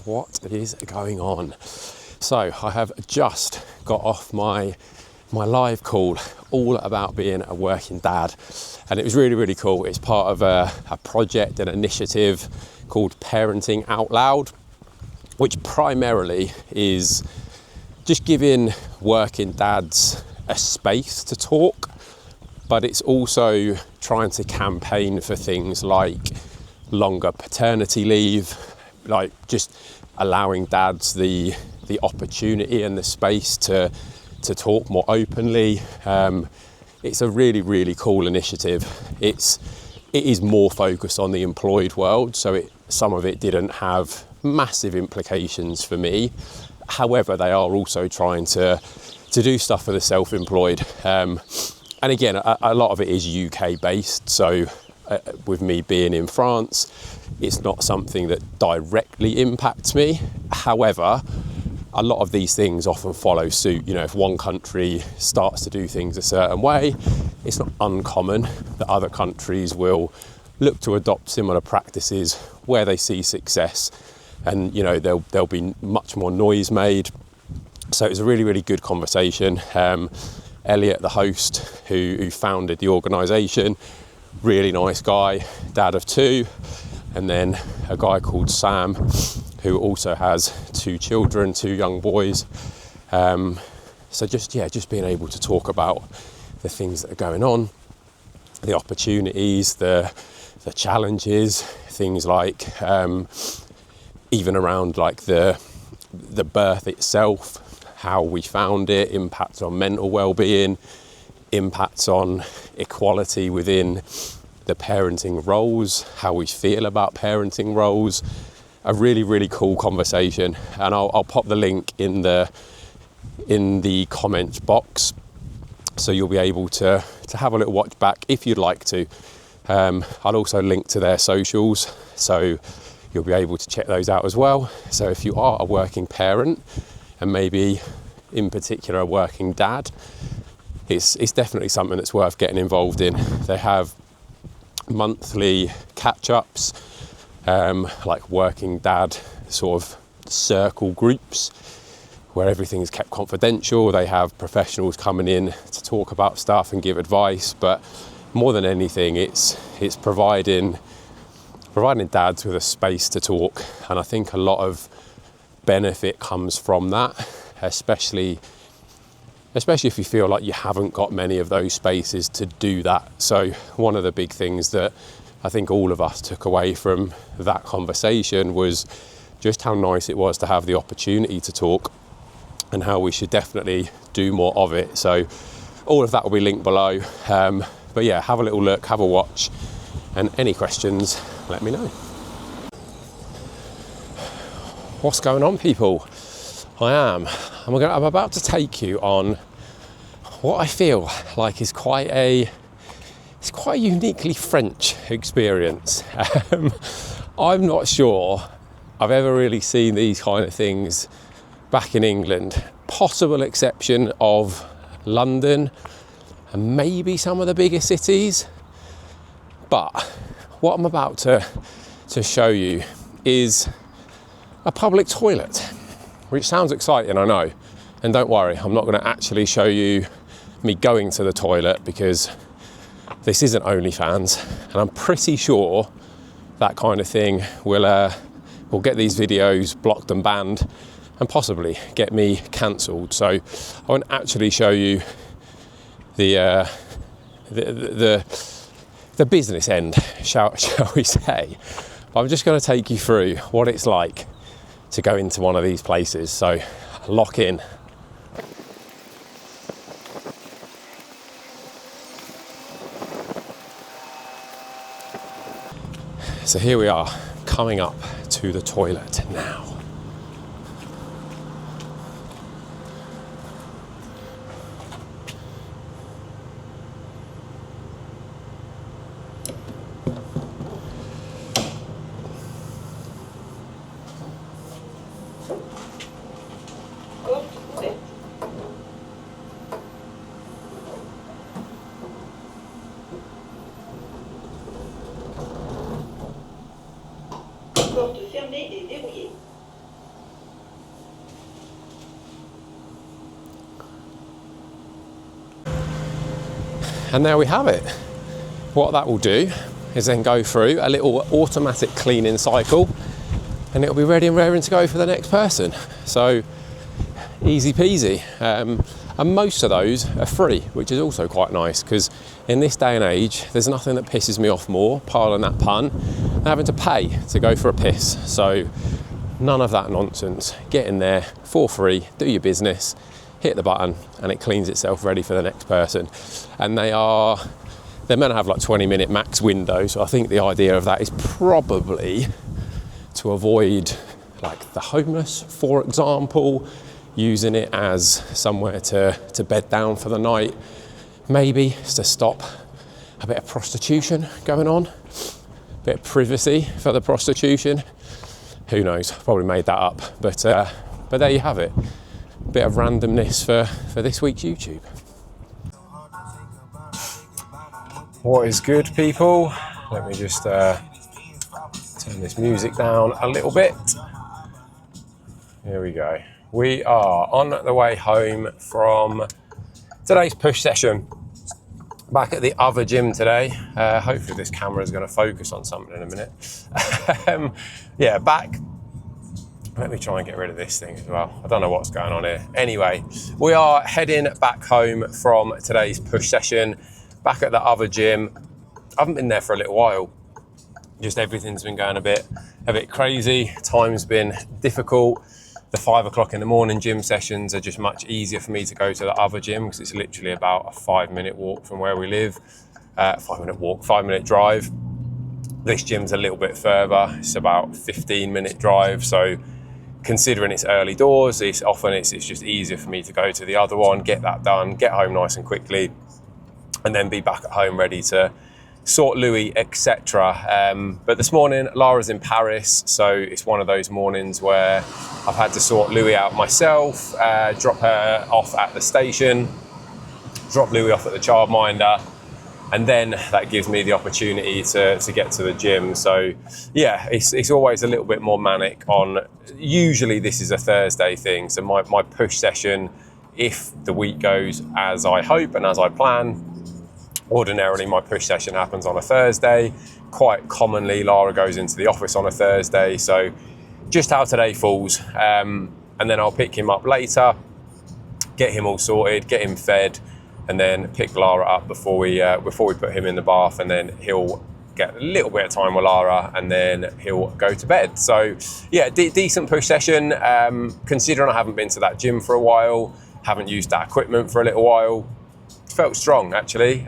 what is going on? So I have just got off my live call all about being a working dad, and it was really, really cool. It's part of a project, an initiative called Parenting Out Loud, which primarily is just giving working dads a space to talk, but it's also trying to campaign for things like longer paternity leave, like just allowing dads the opportunity and the space to talk more openly. It's a really, really cool initiative. It is more focused on the employed world, so some of it didn't have massive implications for me. However, they are also trying to do stuff for the self-employed. And again, a lot of it is UK based. So with me being in France, it's not something that directly impacts me. However, a lot of these things often follow suit. You know, if one country starts to do things a certain way, it's not uncommon that other countries will look to adopt similar practices where they see success. And, you know, there'll be much more noise made. So it was a really, really good conversation. Elliot, the host, who founded the organisation, really nice guy, dad of 2. And then a guy called Sam, who also has 2 children, 2 young boys. So just being able to talk about the things that are going on, the opportunities, the challenges, things like even around like the birth itself, how we found it, impacts on mental well-being, impacts on equality within the parenting roles, how we feel about parenting roles. A really, really cool conversation, and I'll pop the link in the comments box, so you'll be able to have a little watch back if you'd like to. I'll also link to their socials, so you'll be able to check those out as well. So if you are a working parent, and maybe in particular a working dad, it's definitely something that's worth getting involved in. They have monthly catch-ups, like working dad sort of circle groups where everything is kept confidential. They have professionals coming in to talk about stuff and give advice, but more than anything, it's providing dads with a space to talk. And I think a lot of benefit comes from that, especially if you feel like you haven't got many of those spaces to do that. So one of the big things that I think all of us took away from that conversation was just how nice it was to have the opportunity to talk, and how we should definitely do more of it. So all of that will be linked below. But yeah, have a little look, have a watch, and any questions, let me know. What's going on, people? I'm about to take you on what I feel like is quite a uniquely French experience. I'm not sure I've ever really seen these kind of things back in England. Possible exception of London and maybe some of the bigger cities. But what I'm about to show you is a public toilet, which sounds exciting, I know. And don't worry, I'm not going to actually show you me going to the toilet, because this isn't OnlyFans, and I'm pretty sure that kind of thing will get these videos blocked and banned, and possibly get me cancelled. So I won't actually show you the business end, shall we say. But I'm just going to take you through what it's like to go into one of these places. So lock in. So here we are, coming up to the toilet now. Porte fermée et verrouillée. And there we have it. What that will do is then go through a little automatic cleaning cycle, and it'll be ready and raring to go for the next person. So easy peasy. And most of those are free, which is also quite nice, because in this day and age, there's nothing that pisses me off more, pardon that pun, than having to pay to go for a piss. So none of that nonsense. Get in there for free, do your business, hit the button, and it cleans itself ready for the next person. And they're meant to have like 20-minute max window. So I think the idea of that is probably to avoid like the homeless, for example, using it as somewhere to bed down for the night. Maybe it's to stop a bit of prostitution going on, a bit of privacy for the prostitution. Who knows, probably made that up. But there you have it. A bit of randomness for this week's YouTube. What is good, people? Let me just turn this music down a little bit. Here we go. We are on the way home from today's push session. Back at the other gym today. Hopefully this camera is going to focus on something in a minute. Yeah, back. Let me try and get rid of this thing as well. I don't know what's going on here. Anyway, we are heading back home from today's push session. Back at the other gym. I haven't been there for a little while. Just everything's been going a bit crazy. Time's been difficult. The 5 o'clock in the morning gym sessions are just much easier for me to go to the other gym, because it's literally about a 5-minute walk from where we live. 5-minute drive. This gym's a little bit further. It's about 15-minute drive. So considering it's early doors, it's just easier for me to go to the other one, get that done, get home nice and quickly, and then be back at home ready to sort Louis, etc. But this morning, Lara's in Paris, so it's one of those mornings where I've had to sort Louis out myself, drop her off at the station, drop Louis off at the childminder, and then that gives me the opportunity to get to the gym. So yeah, it's always a little bit more manic on, usually this is a Thursday thing, so my push session, if the week goes as I hope and as I plan, ordinarily my push session happens on a Thursday. Quite commonly Lara goes into the office on a Thursday, so just how today falls. And then I'll pick him up later, get him all sorted, get him fed, and then pick Lara up before we put him in the bath, and then he'll get a little bit of time with Lara, and then he'll go to bed. So yeah, decent push session. Considering I haven't been to that gym for a while, haven't used that equipment for a little while, felt strong actually.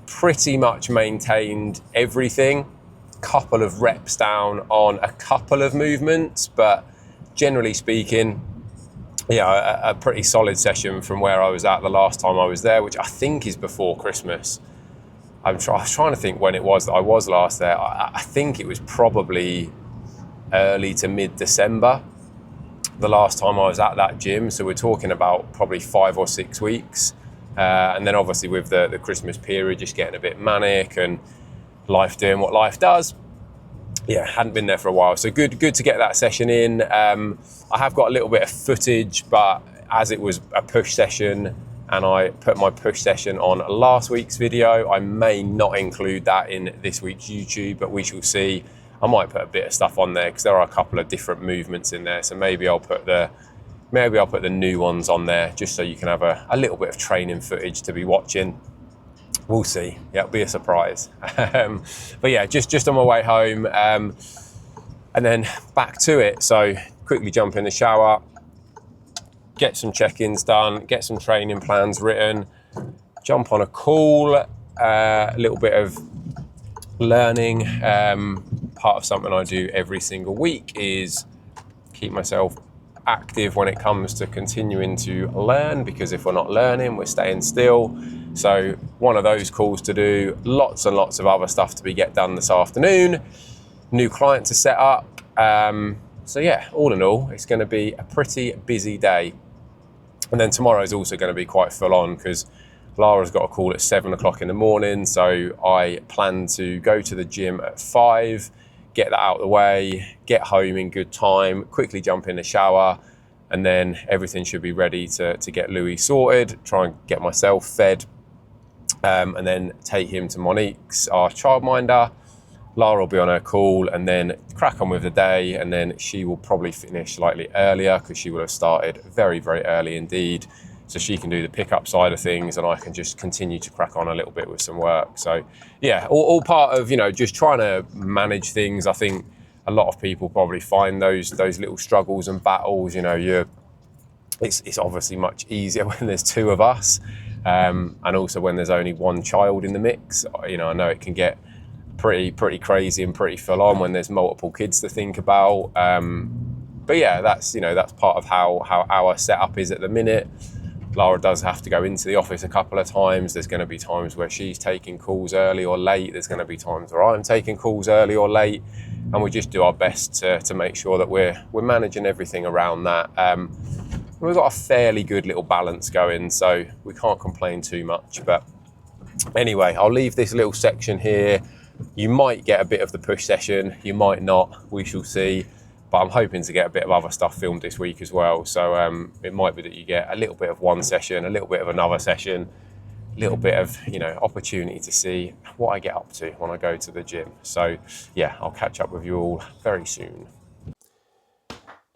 Pretty much maintained everything. Couple of reps down on a couple of movements, but generally speaking, yeah, a pretty solid session from where I was at the last time I was there, which I think is before Christmas. I was trying to think when it was that I was last there. I think it was probably early to mid-December, the last time I was at that gym. So we're talking about probably 5 or 6 weeks. And then obviously with the Christmas period just getting a bit manic and life doing what life does, yeah, hadn't been there for a while. So good to get that session in. I have got a little bit of footage, but as it was a push session and I put my push session on last week's video, I may not include that in this week's YouTube, but we shall see. I might put a bit of stuff on there because there are a couple of different movements in there. So maybe I'll put the new ones on there just so you can have a little bit of training footage to be watching. We'll see. Yeah, it'll be a surprise. But yeah, just on my way home, and then back to it. So quickly jump in the shower, get some check-ins done, get some training plans written, jump on a call, a little bit of learning. Part of something I do every single week is keep myself active when it comes to continuing to learn, because if we're not learning, we're staying still. So one of those calls to do, lots and lots of other stuff to get done this afternoon, new client to set up. So yeah, all in all, it's going to be a pretty busy day. And then tomorrow is also going to be quite full on because Lara's got a call at 7 o'clock in the morning. So I plan to go to the gym at 5, get that out of the way, get home in good time, quickly jump in the shower, and then everything should be ready to get Louis sorted, try and get myself fed, and then take him to Monique's, our childminder. Lara will be on her call and then crack on with the day, and then she will probably finish slightly earlier because she will have started very, very early indeed. So she can do the pickup side of things and I can just continue to crack on a little bit with some work. So yeah, all part of, just trying to manage things. I think a lot of people probably find those little struggles and battles, it's obviously much easier when there's two of us, and also when there's only one child in the mix. I know it can get pretty crazy and pretty full on when there's multiple kids to think about. But yeah, that's part of how our setup is at the minute. Lara does have to go into the office a couple of times. There's going to be times where she's taking calls early or late. There's going to be times where I'm taking calls early or late, and we just do our best to make sure that we're managing everything around that. We've got a fairly good little balance going, so we can't complain too much. But anyway, I'll leave this little section here. You might get a bit of the push session, you might not, we shall see. But I'm hoping to get a bit of other stuff filmed this week as well. So it might be that you get a little bit of one session, a little bit of another session, a little bit of, opportunity to see what I get up to when I go to the gym. So yeah, I'll catch up with you all very soon.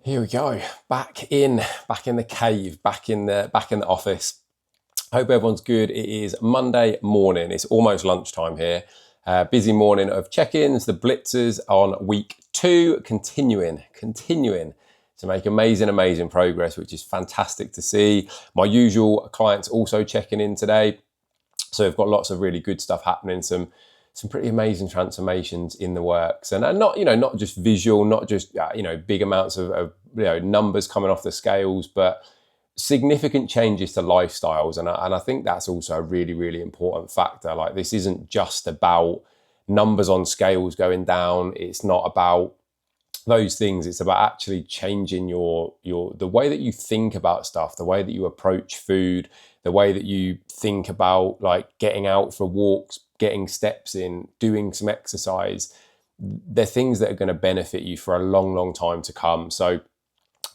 Here we go, back in the cave, back in the office. Hope everyone's good. It is Monday morning. It's almost lunchtime here. Busy morning of check-ins, the blitzers on week 2, continuing to make amazing progress, which is fantastic to see. My usual clients also checking in today. So we've got lots of really good stuff happening, some pretty amazing transformations in the works, and not just visual, not just big amounts of numbers coming off the scales, but significant changes to lifestyles. And I think that's also a really, really important factor. Like, this isn't just about numbers on scales going down. It's not about those things. It's about actually changing the way that you think about stuff, the way that you approach food, the way that you think about like getting out for walks, getting steps in, doing some exercise. They're things that are going to benefit you for a long, long time to come. So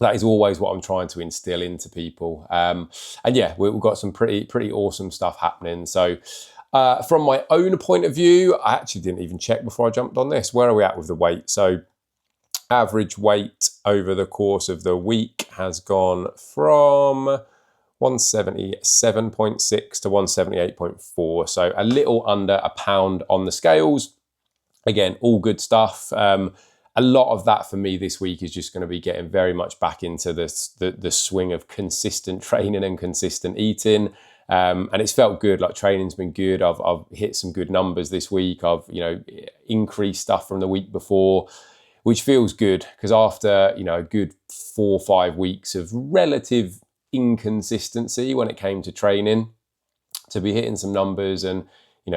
that is always what I'm trying to instill into people. And yeah, we've got some pretty awesome stuff happening. So from my own point of view, I actually didn't even check before I jumped on this. Where are we at with the weight? So average weight over the course of the week has gone from 177.6 to 178.4. So a little under a pound on the scales. Again, all good stuff. A lot of that for me this week is just going to be getting very much back into the swing of consistent training and consistent eating. And it's felt good. Like, training's been good. I've hit some good numbers this week. I've increased stuff from the week before, which feels good, because after a good 4 or 5 weeks of relative inconsistency when it came to training, to be hitting some numbers and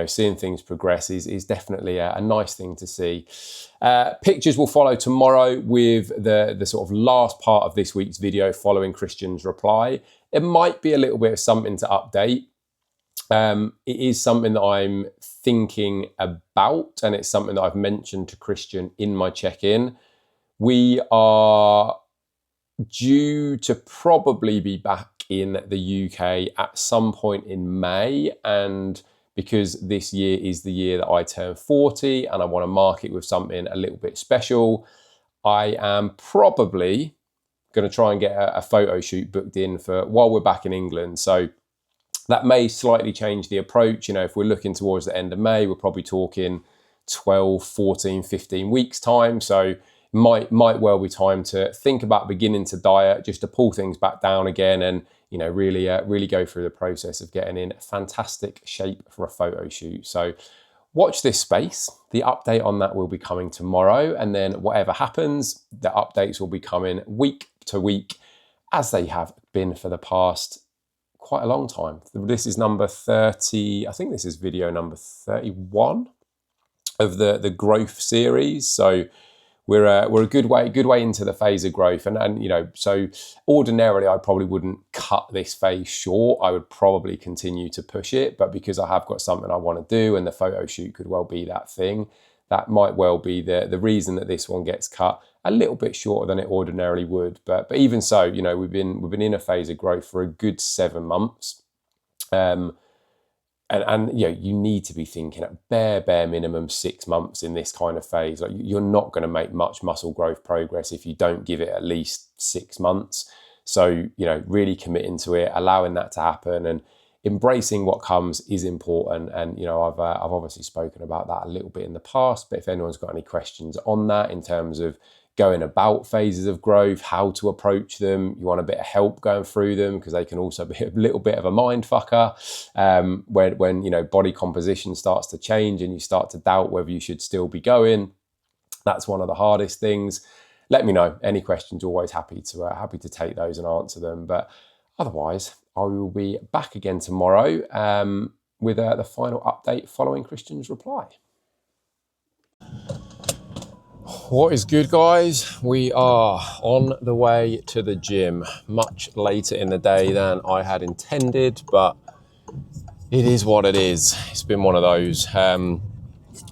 seeing things progress is definitely a nice thing to see. Pictures will follow tomorrow with the sort of last part of this week's video following Christian's reply. It might be a little bit of something to update. It is something that I'm thinking about, and it's something that I've mentioned to Christian in my check-in. We are due to probably be back in the UK at some point in May, and because this year is the year that I turn 40 and I want to mark it with something a little bit special, I am probably going to try and get a photo shoot booked in for while we're back in England. So that may slightly change the approach. If we're looking towards the end of May, we're probably talking 12, 14, 15 weeks time. So might well be time to think about beginning to diet, just to pull things back down again and really go through the process of getting in fantastic shape for a photo shoot. So watch this space. The update on that will be coming tomorrow, and then whatever happens, the updates will be coming week to week, as they have been for the past quite a long time. This is number 30. I think this is video number 31 of the growth series. So we're a good way into the phase of growth, and so ordinarily I probably wouldn't cut this phase short. I would probably continue to push it, but because I have got something I want to do, and the photo shoot could well be that thing, that might well be the reason that this one gets cut a little bit shorter than it ordinarily would. But even so, we've been in a phase of growth for a good 7 months. And you know, you need to be thinking at bare minimum 6 months in this kind of phase. Like, you're not going to make much muscle growth progress if you don't give it at least 6 months. So, you know, really committing to it, allowing that to happen, and embracing what comes is important. And you know, I've obviously spoken about that a little bit in the past, but if anyone's got any questions on that in terms of going about phases of growth, how to approach them, you want a bit of help going through them, because they can also be a little bit of a mind fucker when you know, body composition starts to change and you start to doubt whether you should still be going. That's one of the hardest things. Let me know any questions. Always happy to take those and answer them. But otherwise, I will be back again tomorrow with the final update following Christian's reply. What is good, guys? We are on the way to the gym, much later in the day than I had intended, but it is what it is. It's been one of those.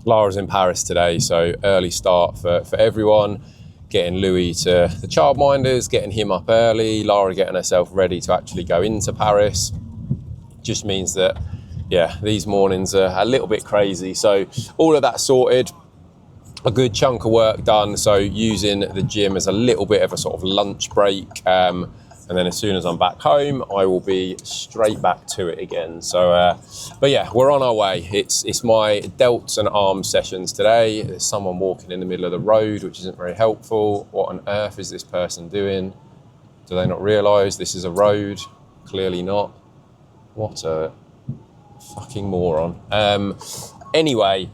Lara's in Paris today, so early start for everyone. Getting Louis to the childminders, getting him up early, Lara getting herself ready to actually go into Paris. Just means that, yeah, these mornings are a little bit crazy. So all of that sorted. A good chunk of work done, so using the gym as a little bit of a sort of lunch break, and then as soon as I'm back home, I will be straight back to it again. So, but yeah, we're on our way. It's my delts and arms sessions today. There's someone walking in the middle of the road, which isn't very helpful. What on earth is this person doing? Do they not realise this is a road? Clearly not. What a fucking moron. Anyway.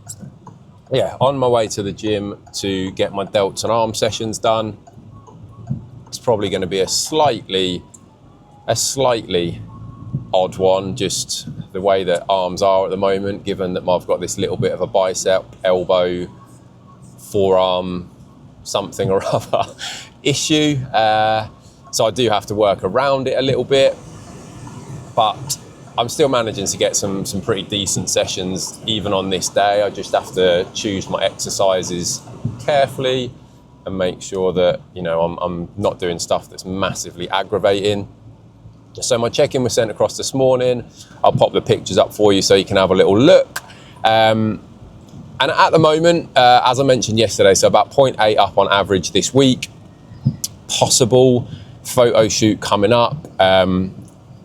Yeah, on my way to the gym to get my delts and arm sessions done. It's probably going to be a slightly odd one, just the way that arms are at the moment, given that I've got this little bit of a bicep, elbow, forearm, something or other issue. So I do have to work around it a little bit, but I'm still managing to get some pretty decent sessions even on this day. I just have to choose my exercises carefully and make sure that, you know, I'm not doing stuff that's massively aggravating. So my check-in was sent across this morning. I'll pop the pictures up for you so you can have a little look. And at the moment, as I mentioned yesterday, so about 0.8 up on average this week. Possible photo shoot coming up.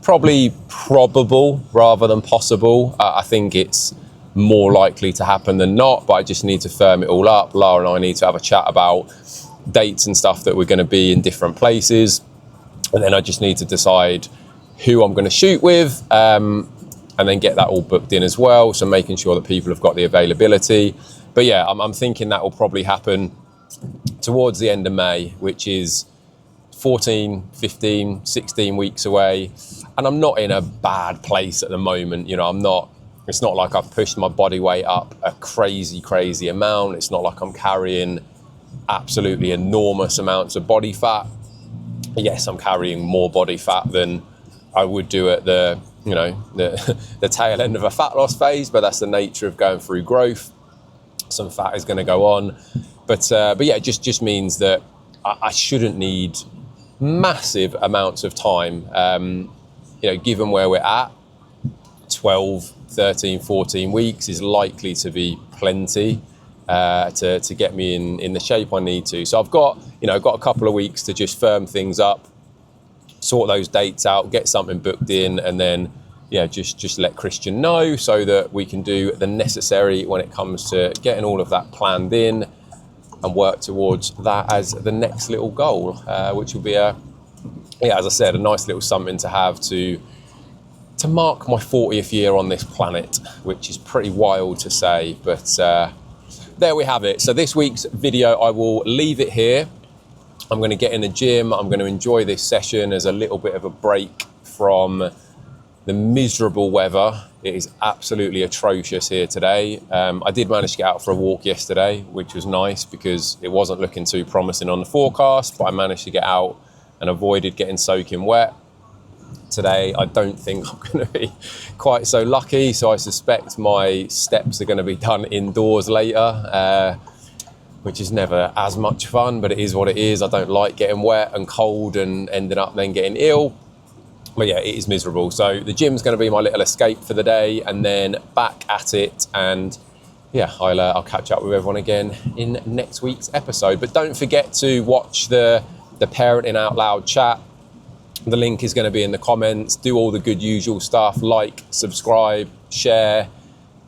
Probably probable rather than possible. I think it's more likely to happen than not, but I just need to firm it all up. Lara and I need to have a chat about dates and stuff that we're going to be in different places. And then I just need to decide who I'm going to shoot with, and then get that all booked in as well. So making sure that people have got the availability. But yeah, I'm thinking that will probably happen towards the end of May, which is 14, 15, 16 weeks away. And I'm not in a bad place at the moment. You know, it's not like I've pushed my body weight up a crazy amount. It's not like I'm carrying absolutely enormous amounts of body fat. Yes, I'm carrying more body fat than I would do at the tail end of a fat loss phase, but that's the nature of going through growth. Some fat is going to go on. But yeah, it just means that I shouldn't need massive amounts of time. You know, given where we're at, 12, 13, 14 weeks is likely to be plenty to get me in the shape I need to. So I've got a couple of weeks to just firm things up, sort those dates out, get something booked in, and then just let Christian know so that we can do the necessary when it comes to getting all of that planned in and work towards that as the next little goal, which will be as I said, a nice little something to have to mark my 40th year on this planet, which is pretty wild to say, but there we have it. So this week's video, I will leave it here. I'm going to get in the gym. I'm going to enjoy this session as a little bit of a break from the miserable weather. It is absolutely atrocious here today. I did manage to get out for a walk yesterday, which was nice because it wasn't looking too promising on the forecast, but I managed to get out and avoided getting soaking wet. Today, I don't think I'm going to be quite so lucky, so I suspect my steps are going to be done indoors later, which is never as much fun, but it is what it is. I don't like getting wet and cold and ending up then getting ill. But yeah, it is miserable. So the gym's going to be my little escape for the day, and then back at it. And yeah, I'll catch up with everyone again in next week's episode. But don't forget to watch the Parenting Out Loud chat. The link is going to be in the comments. Do all the good usual stuff, like, subscribe, share,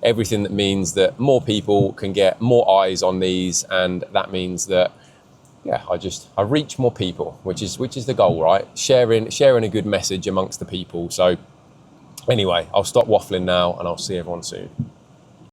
everything that means that more people can get more eyes on these, and that means that yeah, I reach more people, which is the goal, right? Sharing a good message amongst the people. So anyway, I'll stop waffling now, and I'll see everyone soon.